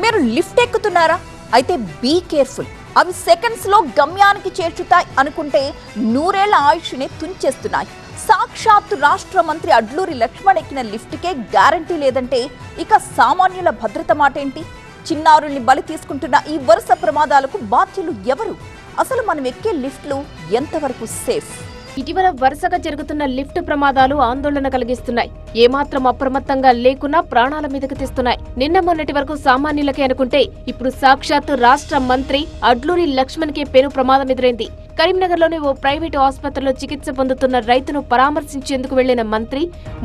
మీరు లిఫ్ట్ ఎక్కుతున్నారా? అయితే be careful. అవి సెకండ్స్ లో గమ్యానికి చేర్చుతాయి అనుకుంటే నూరేళ్ల ఆయుష్ని తుంచేస్తున్నాయి. సాక్షాత్తు రాష్ట్ర మంత్రి అడ్లూరి లక్ష్మణ్ ఎక్కిన లిఫ్ట్కే గ్యారంటీ లేదంటే ఇక సామాన్యుల భద్రత మాటేంటి? చిన్నారుల్ని బలి తీసుకుంటున్న ఈ వరుస ప్రమాదాలకు బాధ్యులు ఎవరు? అసలు మనం ఎక్కే లిఫ్ట్లు ఎంతవరకు సేఫ్? ఇటీవల వరుసగా జరుగుతున్న లిఫ్ట్ ప్రమాదాలు ఆందోళన కలిగిస్తున్నాయి. ఏమాత్రం అప్రమత్తంగా లేకున్నా ప్రాణాల మీదకు తెస్తున్నాయి. నిన్న మొన్నటి వరకు సామాన్యులకే అనుకుంటే ఇప్పుడు సాక్షాత్తు రాష్ట్ర మంత్రి అడ్లూరి లక్ష్మణ్ కే పెను ప్రమాదం ఎదురైంది. కరీంనగర్లోని ఓ ప్రైవేటు ఆసుపత్రిలో చికిత్స పొందుతున్న రైతును పరామర్శించేందుకు వెళ్లిన మంత్రి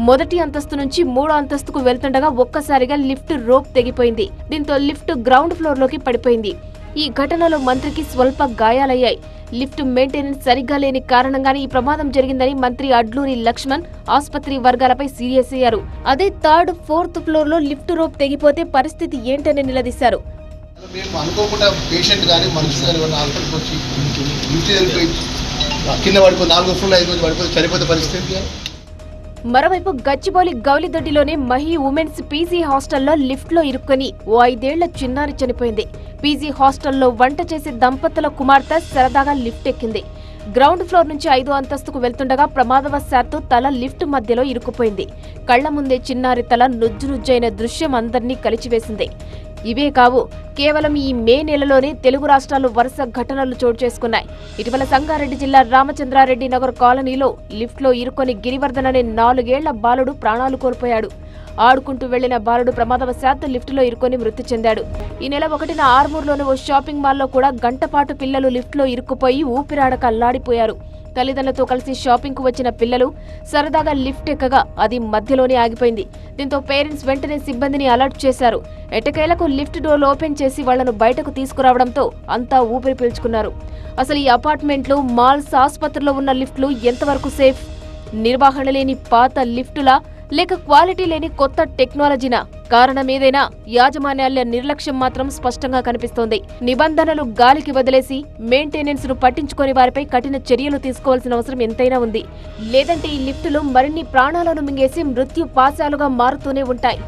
మొదటి అంతస్తు నుంచి 3వ అంతస్తుకు వెళ్తుండగా ఒక్కసారిగా లిఫ్ట్ రోప్ తెగిపోయింది. దీంతో లిఫ్ట్ గ్రౌండ్ ఫ్లోర్ లోకి పడిపోయింది. ఈ ఘటనలో మంత్రికి స్వల్ప గాయాలయ్యాయి. లిఫ్ట్ మెయింటెనెన్స్ సరిగ్గా లేని కారణంగానే ఈ ప్రమాదం జరిగిందని మంత్రి అడ్లూరి లక్ష్మణ్ ఆసుపత్రి వర్గాలపై సీరియస్ అయ్యారు. అదే 3rd, 4th ఫ్లోర్ లో లిఫ్ట్ రోప్ తెగిపోతే పరిస్థితి ఏంటని నిలదీశారు. మరోవైపు గచ్చిబౌలి గౌలిదొడ్డిలోని మహి ఉమెన్స్ పీజీ హాస్టల్లో లిఫ్ట్లో ఇరుక్కుని ఓ 5 ఏళ్ల చిన్నారి చనిపోయింది. పీజీ హాస్టల్లో వంట చేసే దంపతుల కుమార్తె సరదాగా లిఫ్ట్ ఎక్కింది. గ్రౌండ్ ఫ్లోర్ నుంచి 5వ అంతస్తుకు వెళ్తుండగా ప్రమాదవశాత్తు తల లిఫ్ట్ మధ్యలో ఇరుక్కుపోయింది. కళ్ల ముందే చిన్నారి తల నుజ్జునుజ్జైన దృశ్యం అందరినీ కలిచివేసింది. ఇవే కావు, కేవలం ఈ మే నెలలోనే తెలుగు రాష్ట్రాలు వరుస ఘటనలు చోటు చేసుకున్నాయి. ఇటీవల సంగారెడ్డి జిల్లా రామచంద్రారెడ్డి నగర్ కాలనీలో లిఫ్ట్లో ఇరుక్కొని గిరివర్ధన్ అనే 4 ఏళ్ల బాలుడు ప్రాణాలు కోల్పోయాడు. ఆడుకుంటూ వెళ్లిన బాలుడు ప్రమాదవశాత్తు లిఫ్టులో ఇరుక్కొని మృతి చెందాడు. ఈ నెల 1న ఆర్మూర్లోని ఓ షాపింగ్ మాల్లో కూడా గంటపాటు పిల్లలు లిఫ్ట్లో ఇరుక్కుపోయి ఊపిరాడక అల్లాడిపోయారు. తల్లిదండ్రులతో కలిసి షాపింగ్ కు వచ్చిన పిల్లలు సరదాగా లిఫ్ట్ ఎక్కగా అది మధ్యలోనే ఆగిపోయింది. దీంతో పేరెంట్స్ వెంటనే సిబ్బందిని అలర్ట్ చేశారు. ఎట్టకేలకు లిఫ్ట్ డోర్ ఓపెన్ చేసి వాళ్లను బయటకు తీసుకురావడంతో అంతా ఊపిరి పీల్చుకున్నారు. అసలు ఈ అపార్ట్మెంట్లు, మాల్స్, ఆసుపత్రుల్లో ఉన్న లిఫ్ట్లు ఎంతవరకు సేఫ్? నిర్వహణ లేని పాత లిఫ్టులా లేక క్వాలిటీ లేని కొత్త టెక్నాలజీనా? కారణం ఏదైనా యాజమాన్యాల నిర్లక్ష్యం మాత్రం స్పష్టంగా కనిపిస్తోంది. నిబంధనలు గాలికి వదిలేసి మెయింటెనెన్స్ ను పట్టించుకునే వారిపై కఠిన చర్యలు తీసుకోవాల్సిన అవసరం ఎంతైనా ఉంది. లేదంటే ఈ లిఫ్టులు మరిన్ని ప్రాణాలను మింగేసి మృత్యు పాశాలుగా మారుతూనే ఉంటాయి.